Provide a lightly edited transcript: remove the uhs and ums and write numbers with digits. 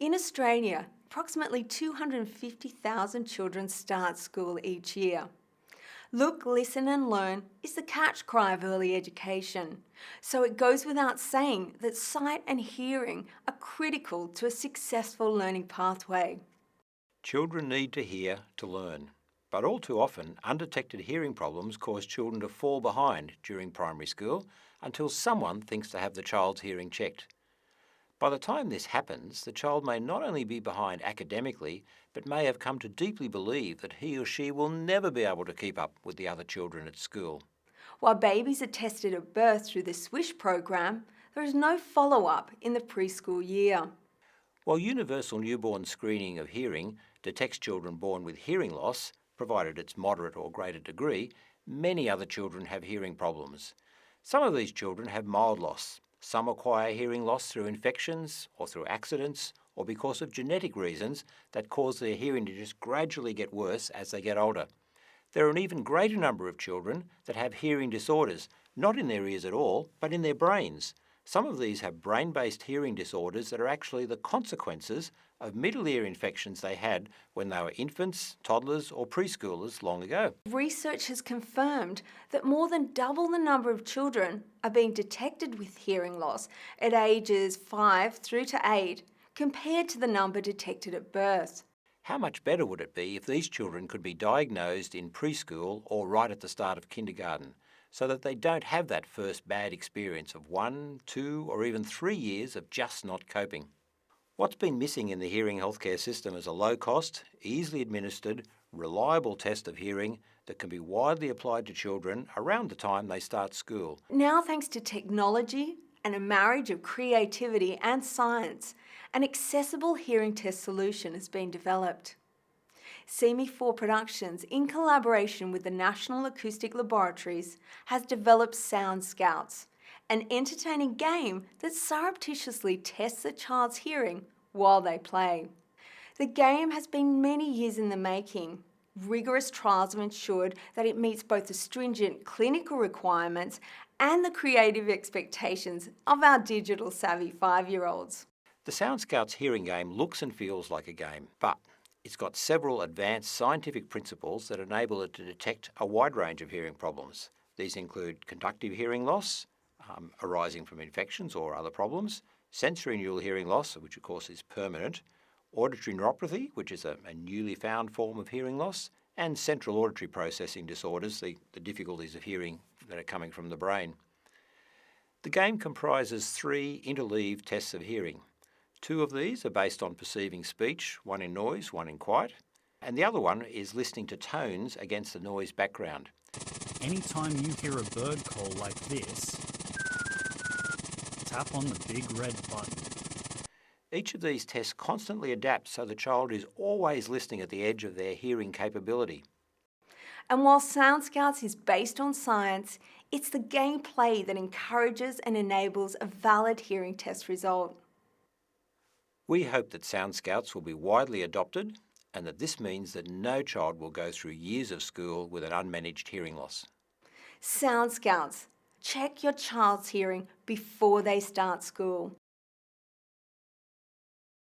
In Australia, approximately 250,000 children start school each year. Look, listen and learn is the catch cry of early education. So it goes without saying that sight and hearing are critical to a successful learning pathway. Children need to hear to learn, but all too often undetected hearing problems cause children to fall behind during primary school until someone thinks to have the child's hearing checked. By the time this happens, the child may not only be behind academically, but may have come to deeply believe that he or she will never be able to keep up with the other children at school. While babies are tested at birth through the SWISH program, there is no follow-up in the preschool year. While universal newborn screening of hearing detects children born with hearing loss, provided it's moderate or greater degree, many other children have hearing problems. Some of these children have mild loss. Some acquire hearing loss through infections or through accidents or because of genetic reasons that cause their hearing to just gradually get worse as they get older. There are an even greater number of children that have hearing disorders, not in their ears at all, but in their brains. Some of these have brain-based hearing disorders that are actually the consequences of middle ear infections they had when they were infants, toddlers or preschoolers long ago. Research has confirmed that more than double the number of children are being detected with hearing loss at ages 5 through to 8 compared to the number detected at birth. How much better would it be if these children could be diagnosed in preschool or right at the start of kindergarten, so that they don't have that first bad experience of 1, 2 or even 3 years of just not coping? What's been missing in the hearing healthcare system is a low-cost, easily administered, reliable test of hearing that can be widely applied to children around the time they start school. Now, thanks to technology and a marriage of creativity and science, an accessible hearing test solution has been developed. CME4 Productions, in collaboration with the National Acoustic Laboratories, has developed SoundScouts, an entertaining game that surreptitiously tests a child's hearing while they play. The game has been many years in the making. Rigorous trials have ensured that it meets both the stringent clinical requirements and the creative expectations of our digital savvy 5-year-olds. The SoundScouts hearing game looks and feels like a game, but it's got several advanced scientific principles that enable it to detect a wide range of hearing problems. These include conductive hearing loss, arising from infections or other problems, sensory neural hearing loss, which of course is permanent, auditory neuropathy, which is a newly found form of hearing loss, and central auditory processing disorders, the difficulties of hearing that are coming from the brain. The game comprises 3 interleaved tests of hearing. 2 of these are based on perceiving speech, one in noise, one in quiet, and the other one is listening to tones against the noise background. Anytime you hear a bird call like this, tap on the big red button. Each of these tests constantly adapts so the child is always listening at the edge of their hearing capability. And while SoundScouts is based on science, it's the gameplay that encourages and enables a valid hearing test result. We hope that SoundScouts will be widely adopted and that this means that no child will go through years of school with an unmanaged hearing loss. SoundScouts, check your child's hearing before they start school.